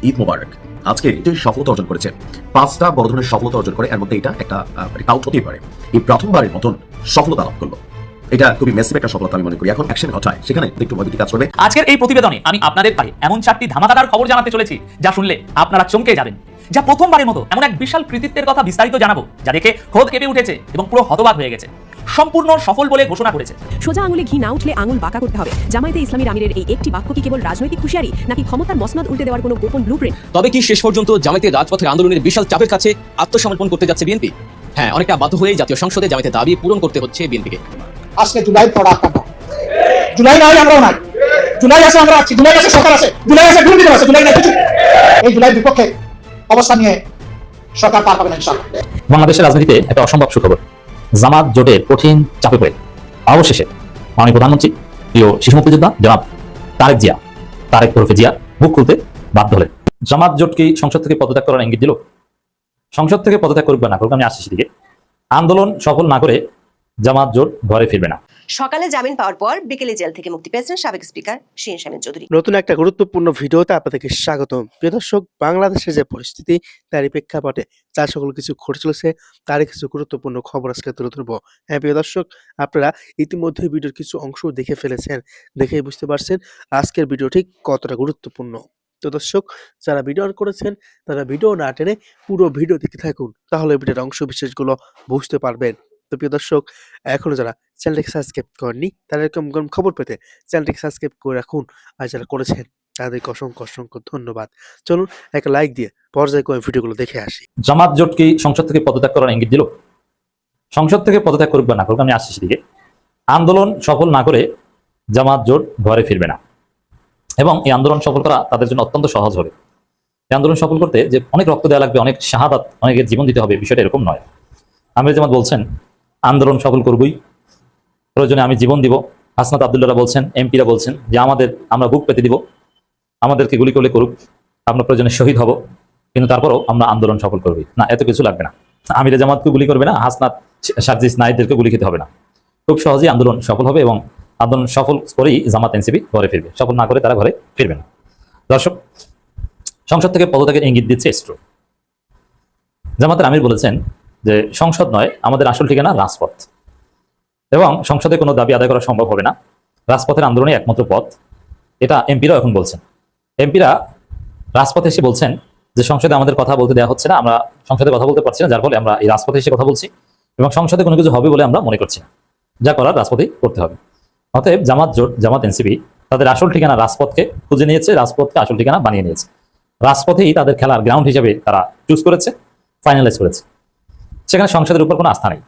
ঈদ মোবারক। আজকে যে সফলতা অর্জন করেছে, 5টা বড় ধরনের সফলতা অর্জন করে, এর মধ্যে এটা একটা কাউন্ট হতেই পারে। এই প্রথমবারের মতন সফলতা লাভ করলো, এটা খুবই মেসিভ একটা সফলতা আমি মনে করি। এখন অ্যাকশন ঘটায়, সেখানে একটু ভয়ভীতি কাজ করবে। আজকের এই প্রতিবেদনে আমি আপনাদের পায়ে এমন 4টি ধামাকাদার খবর জানাতে চলেছি যা শুনলে আপনারা চমকে যাবেন। যা প্রথমবারের মতো এমন এক বিশাল কৃতিত্বের কথা বিস্তারিত জানাবো, যা দেখে খোদ কেঁপে উঠেছে এবং পুরো হতবাক হয়ে গেছে। সম্পূর্ণ সফল বলে ঘোষণা করেছে। সোজা আঙুলে ঘি না উঠলে আঙুল বাঁকা করতে হবে। জামায়াতে ইসলামীর আমিরের এই একটি বাক্য কি কেবল রাজনৈতিক হুঁশিয়ারি, নাকি ক্ষমতার মসনদ উল্টে দেওয়ার কোনো গোপন ব্লুপ্রিন্ট? তবে কি শেষ পর্যন্ত জামায়াতের রাজপথের আন্দোলনের বিশাল চাপের কাছে আত্মসমর্পণ করতে যাচ্ছে বিএনপি? হ্যাঁ, অনেকটা বাধ্য হয়ে জাতীয় সংসদে জামায়াতের দাবি পূরণ করতে হচ্ছে বিএনপিকে। আজকে জুলাই প্রোডাক্ট আমরা, জুলাই নাই আমরাও নাই, জুলাই আছে আমরা আছি, জুলাই আছে সরকার আছে, জুলাই আছে বিরোধী আছে, জুলাই নাই কিছু। এই জুলাই বিপক্ষে অবস্থান নিয়ে সরকার পার পাবে না ইনশাআল্লাহ। বাংলাদেশের রাজনীতিতে একটা অসম্ভব সুখবর। জামাত জোটের কঠিন চাপে পড়ে অবশেষে মাননীয় প্রধানমন্ত্রী প্রিয় শিশু মুক্তিযোদ্ধা জনাব তারেক ওরফে জিয়া মুখ খুলতে বাধ্য হলেন। জামাত জোট কি সংসদ থেকে পদত্যাগ করার ইঙ্গিত দিল? সংসদ থেকে পদত্যাগ করবে না করুক, আমি আসছি সেদিকে। আন্দোলন সফল না করে জামাত জোট ঘরে ফিরবে না। সকালে জামিন পাওয়ার পর বিকেলে জেল থেকে মুক্তি পেয়েছেন সাবেক স্পিকার শিরিন শারমিন চৌধুরী। নতুন একটা গুরুত্বপূর্ণ ভিডিওতে আপনাদেরকে স্বাগতম। প্রিয় দর্শক, বাংলাদেশের যে পরিস্থিতি তারই প্রেক্ষাপটে যা সকল কিছু ঘটে চলেছে তারই কিছু গুরুত্বপূর্ণ খবর আজকে তুলে ধরবো। হ্যাঁ প্রিয় দর্শক, আপনারা ইতিমধ্যে ভিডিওর কিছু অংশ দেখে ফেলেছেন, দেখেই বুঝতে পারছেন আজকের ভিডিও ঠিক কতটা গুরুত্বপূর্ণ। তো দর্শক, যারা ভিডিও অন করেছেন তারা ভিডিও না টেনে পুরো ভিডিও দেখতে থাকুন, তাহলে ভিডিওর অংশ বিশেষগুলো বুঝতে পারবেন। তো প্রিয় দর্শক, এখনো যারা চ্যানেলটিকে সাবস্ক্রাইব করেননি তারা এরকম খবর পেতে চ্যানেলটিকে সাবস্ক্রাইব করে রাখুন, আর যারা করেছেন তাদেরকে অসংখ্য অসংখ্য ধন্যবাদ। চলুন একটা লাইক দিয়ে পর্যায়ক্রমে ভিডিওগুলো দেখে আসি। জামাত জোট কি সংসদ থেকে পদত্যাগ করার ইঙ্গিত দিল? সংসদ থেকে পদত্যাগ করবে না করুক, আমি আসছি সেদিকে। আন্দোলন সফল না করে জামাত জোট ঘরে ফিরবে না, এবং এই আন্দোলন সফল করা তাদের জন্য অত্যন্ত সহজ হবে। এই আন্দোলন সফল করতে যে অনেক রক্ত দেওয়া লাগবে, অনেক শাহাদাত, অনেকের জীবন দিতে হবে, বিষয়টা এরকম নয়। আমির জামাত বলছেন আন্দোলন সফল করবই, প্রয়োজনে আমি জীবন দিব। হাসনাত আব্দুল্লাহরা বলছেন, এমপিরা বলছেন যে আমরা বুক পেতে দিব, আমাদেরকে গুলি করলে করুক, আমরা প্রয়োজনে শহীদ হব, কিন্তু তারপরও আমরা আন্দোলন সফল করবই না। এত কিছু লাগবে না। আমির জামাতকে গুলি করবে না, হাসনাত সার্জিস নাইদেরকে গুলি খেতে হবে না। খুব সহজেই আন্দোলন সফল হবে, এবং আন্দোলন সফল করেই জামাত এনসিপি ঘরে ফিরবে। সফল না করে তারা ঘরে ফিরবে না। দর্শক, সংসদ থেকে পদত্যাগের ইঙ্গিত দিচ্ছে এস্ট্রো। জামাতের আমির বলেছেন যে সংসদ নয়, আমাদের আসল ঠিকানা রাজপথ, এবং সংসদে কোনো দাবি আদায় করা সম্ভব হবে না। রাজপথের আন্দোলনে একমাত্র পথ, এটা এমপিরাও এখন বলছেন। এমপিরা রাজপথে এসে বলছেন যে সংসদে আমাদের কথা বলতে দেওয়া হচ্ছে না, আমরা সংসদে কথা বলতে পারছি না, যার ফলে আমরা এই রাজপথে এসে কথা বলছি, এবং সংসদে কোনো কিছু হবে বলে আমরা মনে করছি না। যা করার রাজপথেই করতে হবে। অতএব জামাত জোট, জামাত এনসিপি তাদের আসল ঠিকানা রাজপথকে খুঁজে নিয়েছে, রাজপথকে আসল ঠিকানা বানিয়ে নিয়েছে। রাজপথেই তাদের খেলার গ্রাউন্ড হিসেবে তারা চুজ করেছে, ফাইনালাইজ করেছে। সেখানে সংসদের উপর কোনো আস্থা নেই।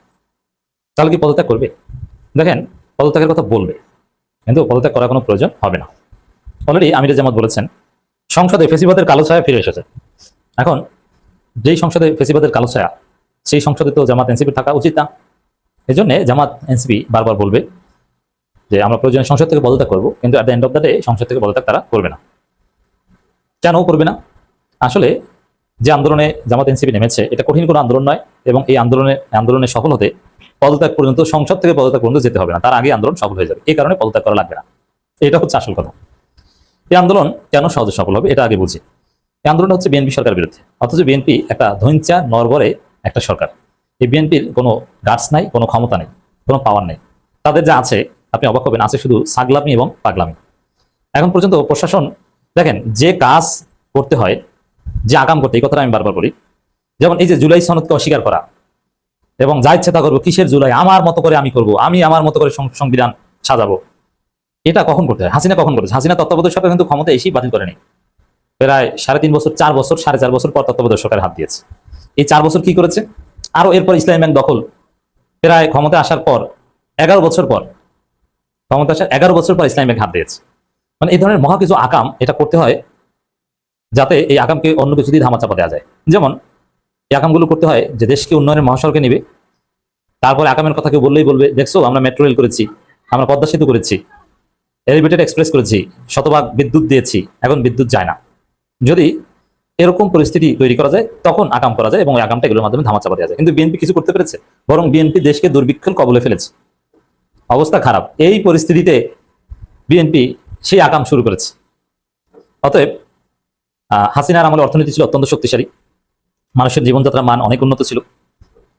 তাহলে কি পদত্যাগ করবে? দেখেন, পদত্যাগের কথা বলবে, কিন্তু পদত্যাগ করার কোনো প্রয়োজন হবে না। অলরেডি আমির জামাত বলেছেন সংসদে ফেসিবাদের কালো ছায়া ফিরে এসেছে। এখন যেই সংসদে ফেসিবাদের কালো ছায়া, সেই সংসদে তো জামাত এনসিপি থাকা উচিত না। এই জন্য জামাত এনসিপি বারবার বলবে যে আমরা প্রয়োজনে সংসদ থেকে পদত্যাগ করবো, কিন্তু at the end of the day সংসদ থেকে পদত্যাগ তারা করবে না। কেন করবে না? আসলে যে আন্দোলনে জামাত এনসিপি নেমেছে এটা কঠিন কোনো আন্দোলন নয়, এবং এই আন্দোলনে সফল হতে পদত্যাগ পর্যন্ত, সংসদ থেকে পদত্যাগ পর্যন্ত যেতে হবে না, তার আগে আন্দোলন সফল হয়ে যাবে। এই কারণে পদত্যাগ করা লাগবে না। এটা হচ্ছে আসল কথা। এই আন্দোলন কেন সহজে সফল হবে এটা আগে বুঝি। এই আন্দোলন হচ্ছে বিএনপি সরকারের বিরুদ্ধে, অথচ বিএনপি একটা ধৈঞ্চা নরবরে একটা সরকার। এই বিএনপির কোনো গার্ডস নাই, কোনো ক্ষমতা নেই, কোনো পাওয়ার নেই। তাদের যা আছে আপনি অবাক হবেন, আছে শুধু ছাগলামি এবং পাগলামি। এখন পর্যন্ত প্রশাসন, দেখেন, যে কাজ করতে হয়, যে আকাম করতে, এই কথাটা আমি বারবার বলি। যেমন এই যে জুলাই সনদকে অস্বীকার করা, এবং যা ইচ্ছা তা করবো, কিসের জুলাই, আমার মতো করে আমি করবো, আমি আমার মতো করে সংবিধান সাজাবো, এটা কখন করতে হয়? হাসিনা কখন করেছে? হাসিনা তত্ত্বাবধায়ক সরকার কিন্তু ক্ষমতা এসেই বাতিল করেনি। প্রায় 3.5 বছর, 4 বছর, 4.5 বছর পর তত্ত্বাবধায়ক সরকার হাত দিয়েছে। এই 4 বছর কি করেছে? আরো এরপর ইসলামী ব্যাংক দখল, প্রায় ক্ষমতা আসার পর 11 বছর পর, ক্ষমতা আসার 11 বছর পর ইসলামী ব্যাংক হাত দিয়েছে। মানে এই ধরনের মহা কিছু আকাম এটা করতে হয়, যাতে এই আকামকে অন্য কিছু দিয়ে ধামাচাপা দেওয়া যায়। যেমন এই আকামগুলো করতে হয় যে দেশকে উন্নয়নের মহাসড়কে নিবে, তারপরে আকামের কথা কেউ বললেই বলবে দেখছো আমরা মেট্রো রেল করেছি, আমরা পদ্মা সেতু করেছি, এলিভেটেড এক্সপ্রেস করেছি, শতভাগ বিদ্যুৎ দিয়েছি, এখন বিদ্যুৎ যায় না। যদি এরকম পরিস্থিতি তৈরি করা যায় তখন আকাম করা যায়, এবং ওই আকামটা এগুলোর মাধ্যমে ধামাচাপা দেওয়া যায়। কিন্তু বিএনপি কিছু করতে পেরেছে? বরং বিএনপি দেশকে দুর্ভিক্ষের কবলে ফেলেছে, অবস্থা খারাপ। এই পরিস্থিতিতে বিএনপি সেই আকাম শুরু করেছে। অতএব হাসিনার আমলে অর্থনীতি ছিল অত্যন্ত শক্তিশালী, মানুষের জীবনযাত্রার মান অনেক উন্নত ছিল।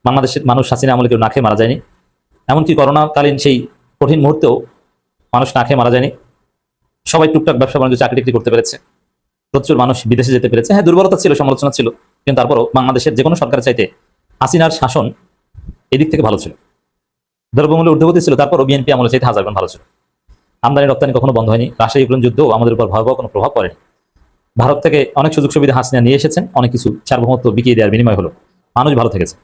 বাংলাদেশের মানুষ হাসিনা আমলে কেউ না খেয়ে মারা যায়নি, এমনকি করোনাকালীন সেই কঠিন মুহূর্তেও মানুষ না খেয়ে মারা যায়নি। সবাই টুকটাক ব্যবসা বাণিজ্য চাকরি টাকরি করতে পেরেছে, প্রচুর মানুষ বিদেশে যেতে পেরেছে। হ্যাঁ, দুর্বলতা ছিল, সমালোচনা ছিল, কিন্তু তারপরও বাংলাদেশের যে কোনো সরকারের চাইতে হাসিনার শাসন এদিক থেকে ভালো ছিল। দ্রব্যমূল্য ঊর্ধ্বগতি ছিল, তারপরও বিএনপি আমলে চাইতে হাজার গুণ ভালো ছিল। আমদানি রপ্তানি কখনো বন্ধ হয়নি, রাশিয়া ইউক্রেন যুদ্ধও আমাদের উপর ভয়াবহ কোনো প্রভাব পড়েনি। ভারত থেকে অনেক সুযোগ সুবিধা হাসিনা নিয়ে এসেছেন, অনেক কিছু সার্বভৌমত্ব বিকিয়ে দেওয়ার বিনিময় হলো, মানুষ ভালো থেকেছে।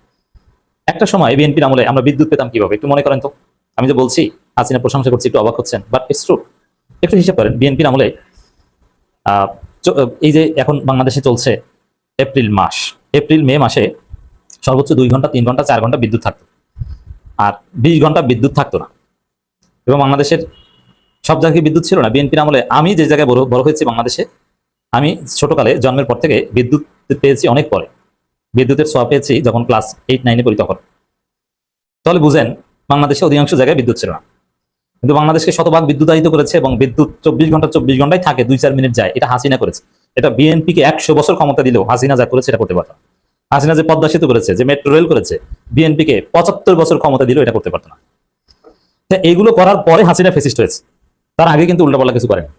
একটা সময় বিএনপির আমলে আমরা বিদ্যুৎ পেতাম কিভাবে একটু মনে করেন তো। আমি যে বলছি হাসিনা প্রশংসা করছি, একটু অবাক হচ্ছেন, বাট ইটস ট্রু। একটু হিসাব করেন, বিএনপির আমলে এই যে এখন বাংলাদেশে চলছে এপ্রিল মে মাসে সর্বোচ্চ 2 ঘন্টা 3 ঘন্টা 4 ঘন্টা বিদ্যুৎ থাকতো, আর 20 ঘন্টা বিদ্যুৎ থাকতো না। এবং বাংলাদেশের সব জায়গায় বিদ্যুৎ ছিল না বিএনপির আমলে। আমি যে জায়গায় বড় হয়েছি বাংলাদেশে, আমি ছোটকালে জন্মের পর থেকে বিদ্যুৎ পেয়েছি অনেক পরে। বিদ্যুতের ছোঁয়া পেয়েছি যখন ক্লাস 8-9-এ পড়ি তখন। তাহলে বুঝেন বাংলাদেশে অধিকাংশ জায়গায় বিদ্যুৎ ছিল না, কিন্তু বাংলাদেশকে শতভাগ বিদ্যুতায়িত করেছে এবং বিদ্যুৎ 24 ঘন্টা 24 ঘন্টায় থাকে, 2-4 মিনিট যায়। এটা হাসিনা করেছে। এটা বিএনপিকে 100 বছর ক্ষমতা দিলেও হাসিনা যা করেছে এটা করতে পারত না। হাসিনা যে পদ্মা সেতু করেছে, যে মেট্রো রেল করেছে, বিএনপিকে 75 বছর ক্ষমতা দিলেও এটা করতে পারত না। এইগুলো করার পরে হাসিনা ফেসিস্ট হয়েছে, তার আগে কিন্তু উল্টাপাল্টা কিছু করেনি।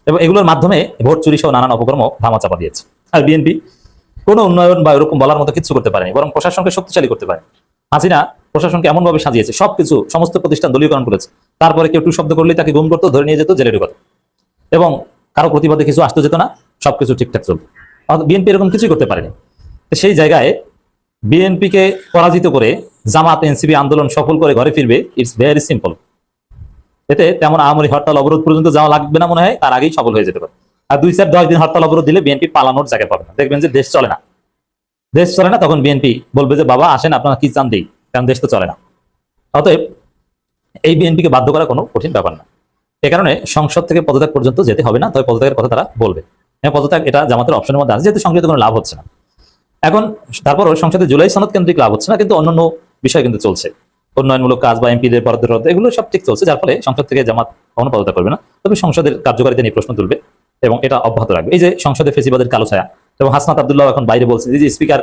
এবং এগুলোর মাধ্যমে ভোট চুরি সহ নানান অপকর্ম ধামাচাপা দিয়েছে। আর বিএনপি কোনো উন্নয়ন বা এরকম বলার মতো কিছু করতে পারেনি, বরং প্রশাসনকে শক্তিশালী করতে পারে। হাসিনা প্রশাসনকে এমনভাবে সাজিয়েছে, সবকিছু সমস্ত প্রতিষ্ঠান দলীয়করণ করেছে। তারপরে কেউ টু শব্দ করলেই তাকে গুম করতো, ধরে নিয়ে যেত, জেলে ঢুকাতো, এবং কারো প্রতিবাদে কিছু আসতে যেত না, সবকিছু ঠিকঠাক চলতো। বিএনপি এরকম কিছুই করতে পারেনি। সেই জায়গায় বিএনপিকে পরাজিত করে জামাত এনসিপি আন্দোলন সফল করে ঘরে ফিরবে, ইটস ভেরি সিম্পল। এতে তেমন আহামরি হরতাল অবরোধ পর্যন্ত যাওয়া লাগবে না, মনে হয় তার আগেই সফল হয়ে যেতে পারে। আর 2-4-10 দিন হরতাল অবরোধ দিলে বিএনপি পালানোর জায়গা পাবে না। দেখবেন যে দেশ চলে না, তখন বিএনপি বলবে যে বাবা আসেন, আপনারা কি চান দিই, কারণ দেশ তো চলে না। অতএব এই বিএনপিকে বাধ্য করা কোনো কঠিন ব্যাপার না। এ কারণে সংসদ থেকে পদত্যাগ পর্যন্ত যেতে হবে না, তবে পদত্যাগের কথা তারা বলবে। হ্যাঁ, পদত্যাগ এটা জামাতের অপশনের মধ্যে আছে, যেহেতু সংসদে কোনো লাভ হচ্ছে না। এখন তারপরও সংসদে জুলাই সনদ কেন্দ্রিক লাভ হচ্ছে না, কিন্তু অন্যান্য বিষয় কিন্তু চলছে। উন্নয়নমূলক কাজ বা এমপিদের পদের রদ, এগুলো সব ঠিক চলছে, যার ফলে সংসদ থেকে জামাত কখনো পদত্যাগ করবে না। তবে সংসদের কার্যকারিতা নিয়ে প্রশ্ন তুলবে এবং এটা অব্যাহত রাখবে। এই যে সংসদে ফেসিবাদের কালো ছায়া, এবং হাসনাত আব্দুল্লাহ এখন বাইরে বলছে যে স্পিকার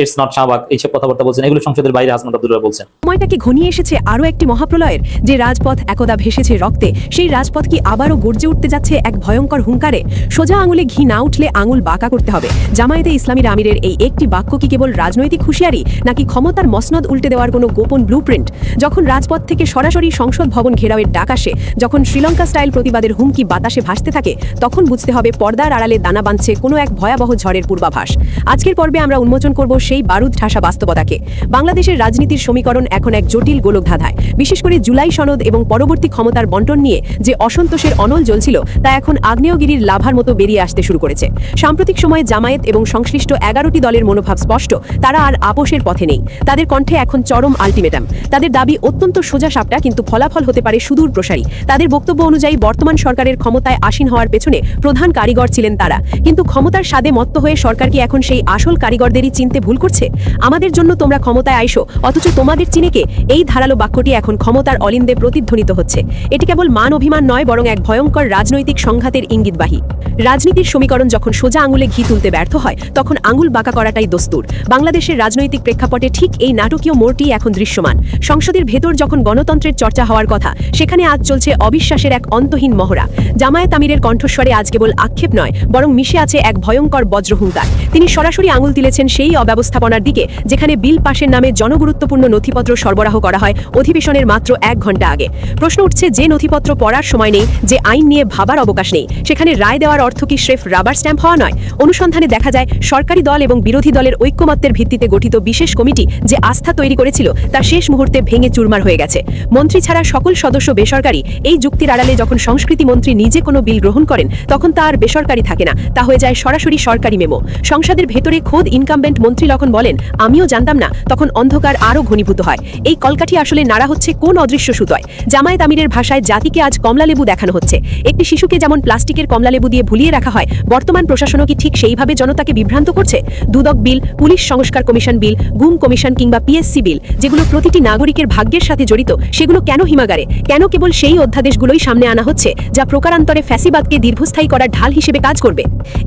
ইটস নট শাহবাগ, এইসব কথাবার্তা বলছেন, এগুলো সংসদের বাইরে হাসনাত আব্দুল্লাহ বলছেন। সময়টাকে ঘনিয়ে এসেছে আরও একটি মহাপ্রলয়ের। যে রাজপথ একদা ভেসেছে রক্তে, সেই রাজপথ কি আবারও গর্জে উঠতে যাচ্ছে এক ভয়ঙ্কর হুঙ্কারে? সোজা আঙুলে ঘি না উঠলে আঙুল বাঁকা করতে হবে। জামায়াতে ইসলামীর আমিরের এই একটি বাক্য কি কেবল রাজনৈতিক হুঁশিয়ারি, নাকি ক্ষমতার মসনদ উল্টে দেওয়ার কোনো গোপন ব্লুপ্রিন্ট? যখন রাজপথ থেকে সরাসরি সংসদ ভবন ঘেরাওয়ের ডাক আসে, যখন শ্রীলঙ্কা স্টাইল প্রতিবাদের হুমকি বাতাসে ভাসতে থাকে, তখন বুঝতে হবে পর্দার আড়ালে দানা বাঁধছে কোনো এক ভয়াবহ ঝড়ের পূর্বাভাস। আজকের পর্বে আমরা উন্মোচন করব সেই বারুদ ঠাসা বাস্তবতাকে। বাংলাদেশের রাজনীতির সমীকরণ এখন এক জটিল গোলকধাঁধায়। বিশেষ করে জুলাই সনদ এবং পরবর্তী ক্ষমতার বন্টন নিয়ে যে অসন্তোষের অনল জ্বলছিল, তা এখন আগ্নেয়গিরির লাভার মতো বেরিয়ে আসতে শুরু করেছে। সাম্প্রতিক সময়ে জামায়াত এবং সংশ্লিষ্ট 11টি দলের মনোভাব স্পষ্ট, তারা আর আপোষের পথে নেই। তাদের কণ্ঠে এখন চরম আলটিমেটাম। তাদের দাবি অত্যন্ত সোজা সাপটা, কিন্তু ফলাফল হতে পারে সুদূর প্রসারী। তাদের বক্তব্য অনুযায়ী বর্তমান সরকারের ক্ষমতায় আসীন হওয়ার পেছনে প্রধান কারিগর ছিলেন তারা, কিন্তু ক্ষমতার স্বাদে মত্ত হয়ে সরকার কি এখন সেই আসল কারিগরদেরই চিনতে ভুল করছে? আমাদের জন্য তোমরা ক্ষমতায় আইসো, অথচ তোমাদের চিনেকে, এই ধারালো বাক্যটি এখন ক্ষমতার অলিন্দে প্রতিধ্বনিত হচ্ছে। এটি কেবল মান অভিমান নয়, বরং এক ভয়ঙ্কর রাজনৈতিক সংঘাতের ইঙ্গিতবাহী। রাজনীতির সমীকরণ যখন সোজা আঙুলে ঘি তুলতে ব্যর্থ হয়, তখন আঙুল বাঁকা করাটাই দস্তুর। বাংলাদেশের রাজনৈতিক প্রেক্ষাপটে ঠিক এই নাটকীয় মোড়টি এখন দৃশ্যমান। সংসদের ভেতর যখন গণতন্ত্রের চর্চা হওয়ার কথা, সেখানে আজ চলছে অবিশ্বাসের এক অন্তহীন মহড়া। জামায়াত আমিরের কণ্ঠস্বরে আজ কেবল আক্ষেপ নয়, বরং মিশে আছে এক ভয়ঙ্কর বজ্রহুঙ্কার। তিনি সরাসরি আঙুল তুলেছেন সেই অব্যবস্থাপনার দিকে, যেখানে বিল পাশের নামে জনগুরুত্বপূর্ণ নথিপত্র সরবরাহ করা হয় অধিবেশনের মাত্র 1 ঘন্টা আগে। প্রশ্ন উঠছে, যে নথিপত্র পড়ার সময় নেই, যে আইন নিয়ে ভাবার অবকাশ নেই, সেখানে রায় দেওয়ার অর্থ কি স্রেফ রাবার স্ট্যাম্প হওয়া নয়? অনুসন্ধানে দেখা যায়, সরকারি দল এবং বিরোধী দলের ঐক্যমত্যের ভিত্তিতে গঠিত বিশেষ কমিটি যে আস্থা তৈরি করেছিল, তা শেষ মুহূর্তে ভেঙে চুরমার হয়ে গেছে। মন্ত্রী ছাড়া সকল সদস্য বেসরকারি। এই যুক্তির আড়ালে যখন সংস্কৃতি মন্ত্রী নিজে কোনো বিল গ্রহণ করেন, তখন তা আর বেসরকারি থাকে না, তা হয়ে যায় সরাসরি সরকারি মেমো। সংসদের ভেতরে খোদ ইনকামবেন্ট মন্ত্রী মন্ত্রী যখন বলেন আমিও জানতাম না, তখন অন্ধকার আরও ঘনীভূত হয়। এই কলকাঠি আসলে নাড়া হচ্ছে কোন অদৃশ্য সুতোয়? জামায়াত আমিরের ভাষায় জাতিকে আজ কমলালেবু দেখানো হচ্ছে। একটি শিশুকে যেমন প্লাস্টিকের কমলালেবু দিয়ে ভুলিয়ে রাখা হয়, বর্তমান প্রশাসনও কি ঠিক সেইভাবে জনতাকে বিভ্রান্ত করছে? দুদক বিল, পুলিশ সংস্কার কমিশন বিল, গুম কমিশন কিংবা পিএসসি বিল, যেগুলো প্রতিটি নাগরিকের ভাগ্যের সাথে জড়িত, সেগুলো কেন হিমাগারে? কেন কেবল সেই অধ্যাদেশগুলোই সামনে আনা হচ্ছে যা প্রকারান্তরে ফ্যাসিবাদকে দীর্ঘস্থায়ী করার ঢাল হিসেবে কাজ করবে?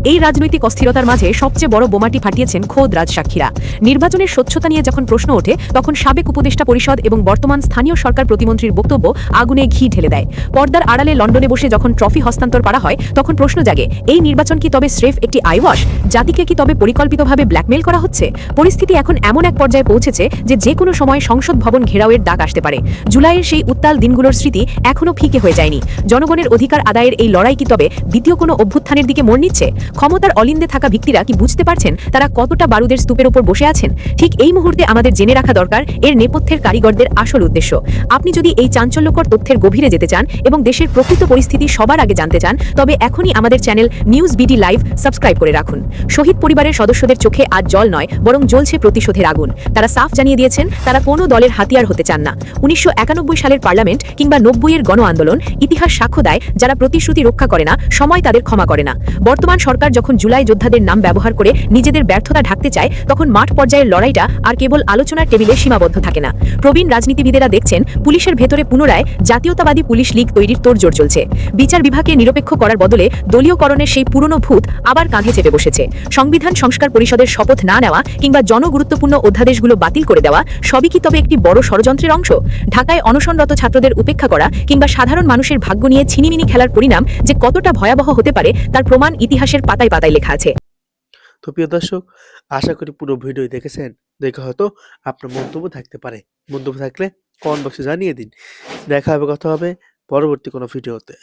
এই রাজনৈতিক অস্থিরতার মাঝে সবচেয়ে বড় বোমাটি ফাটিয়েছেন খোদ রাজসাক্ষীরা। নির্বাচনের স্বচ্ছতা নিয়ে যখন প্রশ্ন ওঠে, তখন সাবেক উপদেষ্টা পরিষদ এবং বর্তমান স্থানীয় সরকার প্রতিমন্ত্রীর বক্তব্য আগুনে ঘি ঢেলে দেয়। পর্দার আড়ালে লন্ডনে বসে যখন ট্রফি হস্তান্তর করা হয়, তখন প্রশ্ন জাগে, এই নির্বাচন কি তবে স্রেফ একটি আইওয়াশ? জাতিকে কি তবে পরিকল্পিতভাবে ব্ল্যাকমেইল করা হচ্ছে? পরিস্থিতি এখন এমন এক পর্যায়ে পৌঁছেছে যে কোনো সময় সংসদ ভবন ঘেরাওয়ের ডাক আসতে পারে। জুলাইয়ের সেই উত্তাল দিনগুলোর স্মৃতি এখনো ফিকে হয়ে যায়নি। জনগণের অধিকার আদায়ের এই লড়াই কি তবে দ্বিতীয় কোনো অভ্যুত্থানের দিকে মোড় নিচ্ছে? ক্ষমতার অলিন্দে থাকা ব্যক্তিরা কি বুঝতে পারছেন তারা কতটা বারুদের স্তূপের উপর বসে আছেন? ঠিক এই মুহূর্তে আমাদের জেনে রাখা দরকার এর নেপথ্যের কারিগরদের আসল উদ্দেশ্য। আপনি যদি এই চাঞ্চল্যকর তথ্যের গভীরে যেতে চান এবং দেশের প্রকৃত পরিস্থিতি সবার আগে জানতে চান, তবে এখনই আমাদের channel news BD live subscribe করে রাখুন। শহীদ পরিবারের সদস্যদের চোখে আজ জল নয়, বরং জ্বলছে প্রতিশোধের আগুন। তারা সাফ জানিয়ে দিয়েছেন তারা কোনো দলের হাতিয়ার হতে চান না। 1991 সালের পার্লামেন্ট কিংবা 90-এর গণ আন্দোলন ইতিহাস সাক্ষ্য দেয়, যারা প্রতিশ্রুতি রক্ষা করে না, সময় তাদের ক্ষমা করে না। বর্তমান সরকার যখন জুলাই যোদ্ধাদের নাম ব্যবহার করে নিজেদের ব্যর্থতা ঢাকতে চায়, তখন মাঠ পর্যায়ের লড়াইটা আর কেবল আলোচনার টেবিলে সীমাবদ্ধ থাকে না। প্রবীণ রাজনীতিবিদেরা দেখছেন পুলিশের ভেতরে পুনরায় জাতীয়তাবাদী পুলিশ লীগ তৈরির তোড়জোড় চলছে। বিচার বিভাগকে নিরপেক্ষ করার বদলে দলীয়করণের সেই পুরনো ভূত আবার কাঁধে চেপে বসেছে। সংবিধান সংস্কার পরিষদের শপথ না নেওয়া কিংবা জনগুরুত্বপূর্ণ অধ্যাদেশগুলো বাতিল করে দেওয়া সবই কি তবে একটি বড় ষড়যন্ত্রের অংশ? ঢাকায় অনশনরত ছাত্রদের উপেক্ষা করা কিংবা সাধারণ মানুষের ভাগ্য নিয়ে ছিনিমিনি খেলার পরিণাম যে কতটা ভয়াবহ হতে পারে তার প্রমাণ ইতিহাসের পাতায় পাতায় লেখা আছে। তো প্রিয় দর্শক, আশা করি পুরো ভিডিও দেখেছেন। দেখে হয়তো আপনার মন্তব্য থাকতে পারে। মন্তব্য থাকলে কমেন্ট বক্সে জানিয়ে দিন। দেখা হবে, কথা হবে পরবর্তী কোনো ভিডিওতে।